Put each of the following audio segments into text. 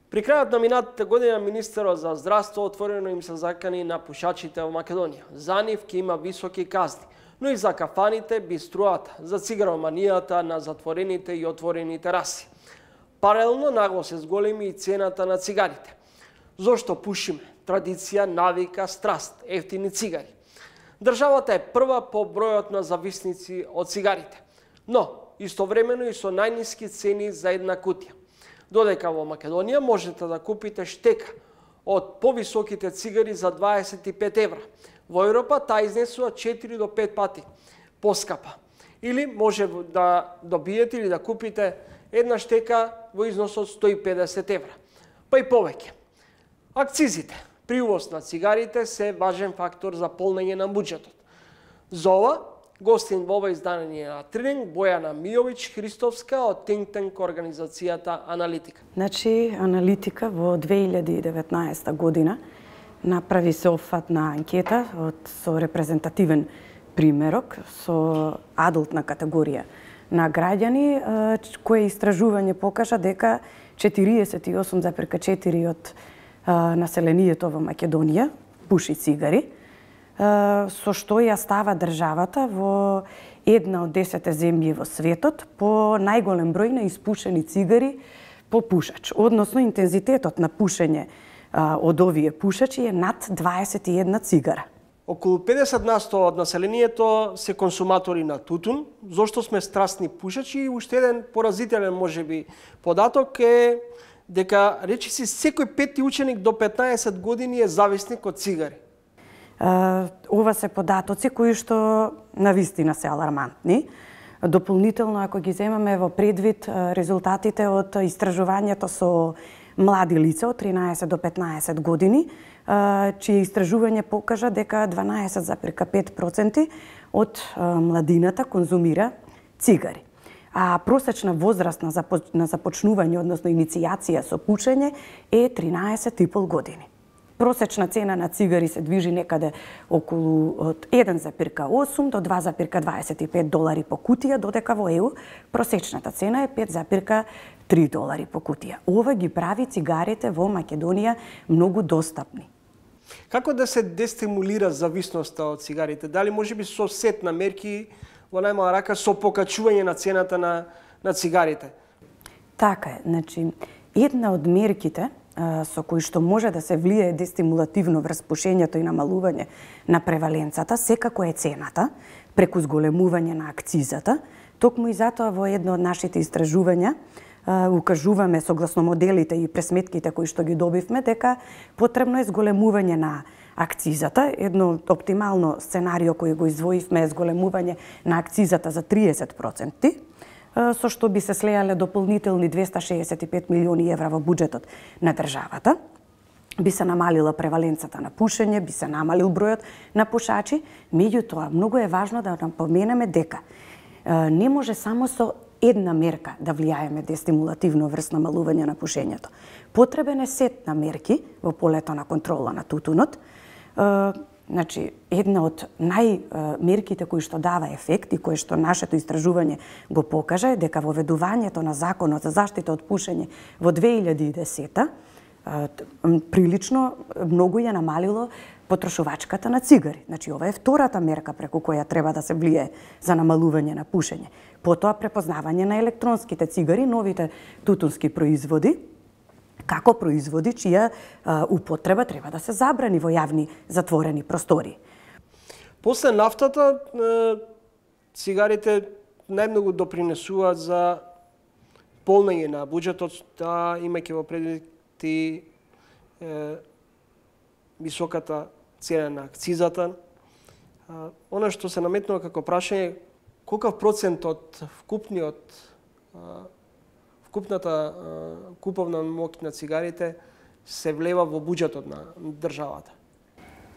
При крајот на минатата година министерот за здравство отворено им се закани на пушачите во Македонија. За нив ќе има високи казни, но и за кафаните, биструата, за цигароманијата на затворените и отворените тераси. Паралелно нагло се зголеми и цената на цигарите. Зошто пушиме? Традиција, навика, страст, ефтини цигари. Државата е прва по бројот на зависници од цигарите, но истовремено и со најниски цени за една кутија. Додека во Македонија можете да купите штека од повисоките цигари за 25 евра. Во Европа таа изнесува 4 до 5 пати поскапа. Или може да добиете или да купите една штека во износ од 150 евра. Па и повеќе. Акцизите при увоз на цигарите се важен фактор за полнење на буџетот. За ова, гостин во ова издание на Тренинг Бојана Мијовиќ Христовска од Think Tank организацијата Аналитика. Значи, Аналитика во 2019 година направи сеопфатна анкета со репрезентативен примерок со адултна категорија на граѓани, кое истражување покажа дека 48,4% од населението во Македонија пуши цигари, со што ја става државата во една од 10 земји во светот по најголем број на испушени цигари по пушач. Односно, интензитетот на пушење од овие пушачи е над 21 цигара. Околу 50% од населението се консуматори на тутун, зошто сме страстни пушачи и уште еден поразителен можеби податок е дека речиси секој пети ученик до 15 години е зависник од цигари. Ова се податоци кои што навистина се алармантни. Дополнително, ако ги земаме во предвид резултатите од истражувањето со млади лица од 13 до 15 години, чие истражување покажа дека 12,5% од младината конзумира цигари. А просечна возраст на започнување, односно иницијација со пушење, е 13,5 години. Просечна цена на цигари се движи некаде околу од 1,8 до 2,25 долари по кутија, додека во ЕУ просечната цена е 5,3 долари по кутија. Ова ги прави цигарите во Македонија многу достапни. Како да се дестимулира зависноста од цигарите? Дали можеби со сет на мерки во најмала рака со покачување на цената на цигарите? Така е, значи една од мерките со кои што може да се влие дестимулативно врз пушењето и намалување на преваленцата, секако е цената, преку зголемување на акцизата. Токму и затоа во едно од нашите истражувања укажуваме согласно моделите и пресметките кои што ги добивме дека потребно е зголемување на акцизата. Едно оптимално сценарио кој го издвоивме е зголемување на акцизата за 30%, со што би се слеале дополнителни 265 милиони евра во буџетот на државата. Би се намалила преваленцата на пушење, би се намалил бројот на пушачи. Меѓутоа, многу е важно да напоменеме дека не може само со една мерка да влијаеме дестимулативно врз намалување на пушењето. Потребен е сет на мерки во полето на контрола на тутунот. Значи, една од мерките кои што дава ефект и кои што нашето истражување го покажа е дека воведувањето на Законот за заштита од пушење во 2010 прилично многу ја намалило потрошувачката на цигари. Значи, ова е втората мерка преку која треба да се влие за намалување на пушење. Потоа препознавање на електронските цигари, новите тутунски производи, како производи чија употреба треба да се забрани во јавни затворени простори. После нафтата, цигарите најмногу допринесуваат за полнење на буџетот, имајќи во предвид и високата цена на акцизата. Она што се наметнува како прашање, колкав процент од вкупната куповна моќ на цигарите се влева во буџетот на државата?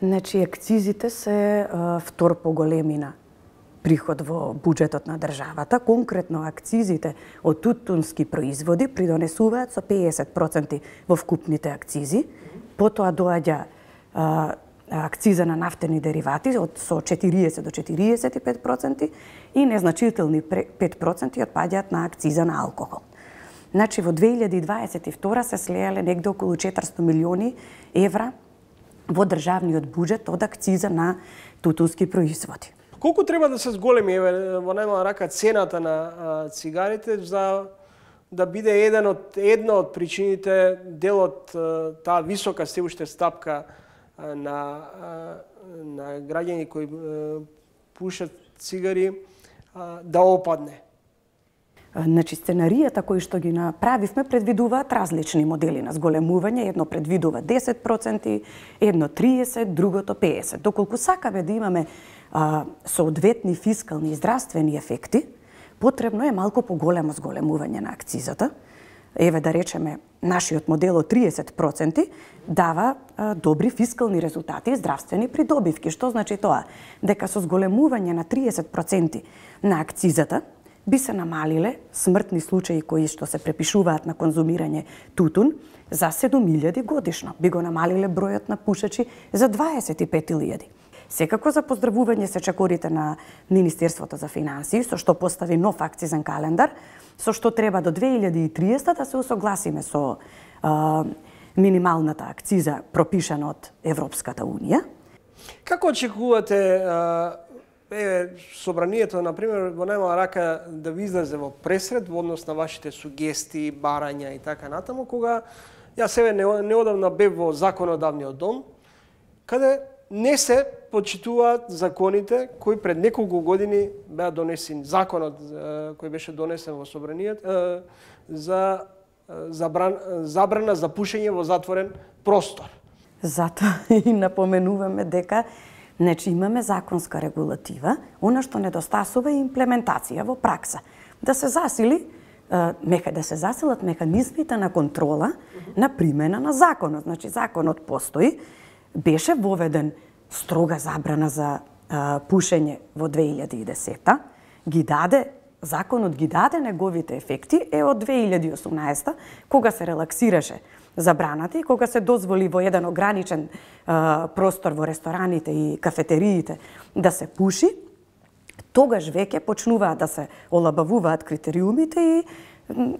Значи, акцизите се втор по големина приход во буџетот на државата. Конкретно акцизите од тутунски производи придонесуваат со 50% во вкупните акцизи. Потоа доаѓа акциза на нафтени деривати со 40 до 45% и незначителни 5% отпаѓаат на акциза на алкохол. Значи во 2022 се слеале негде околу 400 милиони евра во државниот буџет од акциза на тутунски производи. Колку треба да се зголеми во најмала рака цената на цигарите за да биде една од причините, дел од таа висока се уште стапка на граѓани кои пушат цигари да опадне? Значи, сценаријата кои што ги направивме предвидуваат различни модели на зголемување. Едно предвидува 10%, едно 30%, другото 50%. Доколку сакаме да имаме соодветни фискални и здравствени ефекти, потребно е малку поголемо зголемување на акцизата. Еве да речеме, нашиот модел од 30% дава добри фискални резултати и здравствени придобивки. Што значи тоа? Дека со зголемување на 30% на акцизата би се намалиле смртни случаи кои што се препишуваат на конзумирање тутун за 7.000 годишно. Би го намалиле бројот на пушачи за 25.000. Секако за поздравување се чекорите на Министерството за финансии, со што постави нов акцизен календар, со што треба до 2030 да се усогласиме со минималната акциза пропишана од Европската Унија. Како очекувате собранието, например, во најмала рака да ви излезе во пресред во однос на вашите сугестии, барања и така натаму, кога јас себе неодамна бев во законодавниот дом, каде не се почитуваат законите кои пред неколку години беа донесени. Законот кој беше донесен во собранието за забрана за пушење во затворен простор. Затоа и напоменуваме дека имаме законска регулатива, она што недостасува е имплементација во пракса. Да се засилат механизмите на контрола на примена на законот. Значи, законот постои, беше воведен строга забрана за пушење во 2010-та, законот ги даде неговите ефекти од 2018-та, кога се релаксираше забраната и кога се дозволи во еден ограничен простор во рестораните и кафетериите да се пуши, тогаш веќе почнуваат да се олабавуваат критериумите и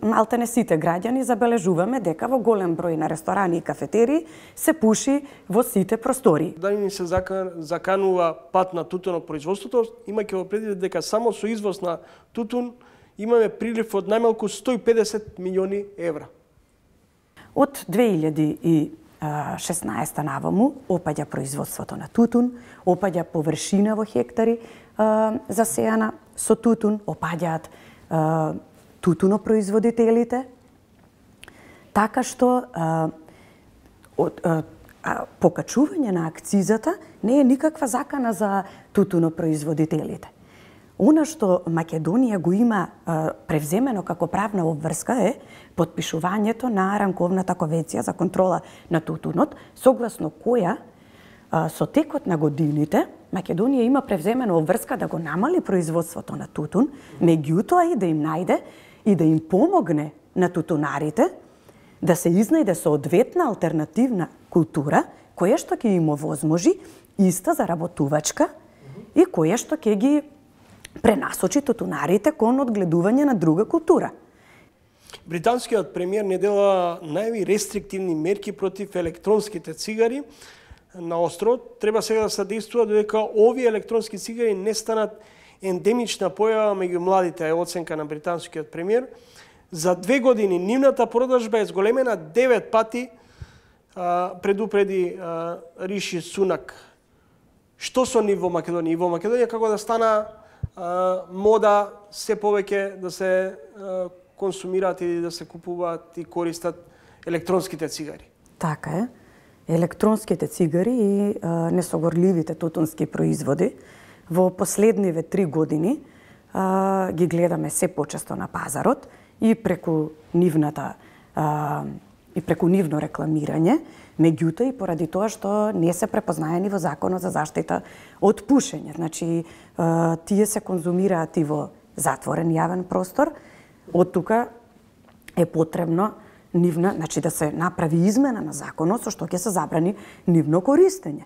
малтене сите граѓани забележуваме дека во голем број на ресторани и кафетерии се пуши во сите простори. Дали ни се заканува пат на тутунопроизводството, имајќи во предвид дека само со извоз на тутун имаме прилив од најмалку 150 милиони евра. Од 2016 наваму опаѓа производството на тутун, опаѓа површина во хектари засејана со тутун, опаѓаат тутунопроизводителите, така што покачување на акцизата не е никаква закана за тутунопроизводителите. Она што Македонија го има превземено како правна обврска е потпишувањето на рамковната конвенција за контрола на тутунот, согласно која со текот на годините Македонија има превземено обврска да го намали производството на тутун, меѓутоа и да им најде и да им помогне на тутунарите да се изнајде соодветна алтернативна култура која што ќе им овозможи иста заработувачка и која што ќе ги пренасочи тутунарите кон одгледување на друга култура. Британскиот премиер не дела најави рестриктивни мерки против електронските цигари на островот. Треба сега да се действува додека овие електронски цигари не станат ендемична појава меѓу младите, е оценка на британскиот премиер. За 2 години нивната продажба е зголемена 9 пати, предупреди Риши Сунак. Што со нив во Македонија? И во Македонија како да стана мода се повеќе да се консумираат или да се купуваат и користат електронските цигари? Така е. Електронските цигари и несогорливите тутунски производи во последниве 3 години ги гледаме се почесто на пазарот и преку нивно рекламирање, меѓутоа и поради тоа што не се препознаени во Законот за заштита од пушење. Значи, тие се конзумираат и во затворен јавен простор. Од тука е потребно значи да се направи измена на законот со што ќе се забрани нивно користење.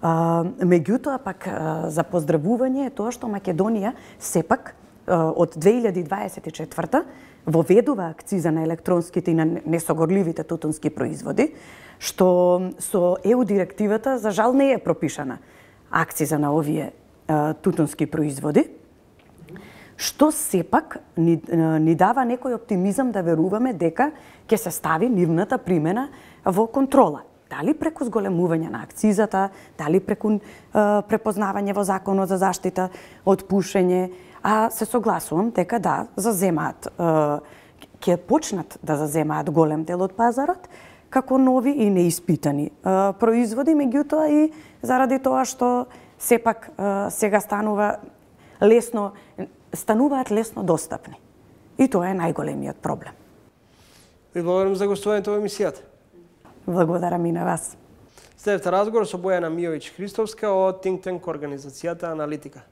Меѓутоа пак за поздравување е тоа што Македонија сепак од 2024 воведува акциза на електронските и на несогорливите тутунски производи, што со ЕУ директивата за жал не е пропишана акциза на овие тутунски производи, што сепак ни дава некој оптимизам да веруваме дека ќе се стави нивната примена во контрола. Дали преку зголемување на акцизата, дали преку препознавање во Законот за заштита од пушење, а се согласувам дека да, заземаат, ќе почнат да заземаат голем дел од пазарот, како нови и неиспитани производи, меѓутоа и заради тоа што сепак сега стануваат лесно достапни. И тоа е најголемиот проблем. Ви благодарам за гостувањето во емисијата. Благодарам и на вас. Следевте разговор со Бојана Мијовиќ Христовска од Think Tank организацијата Аналитика.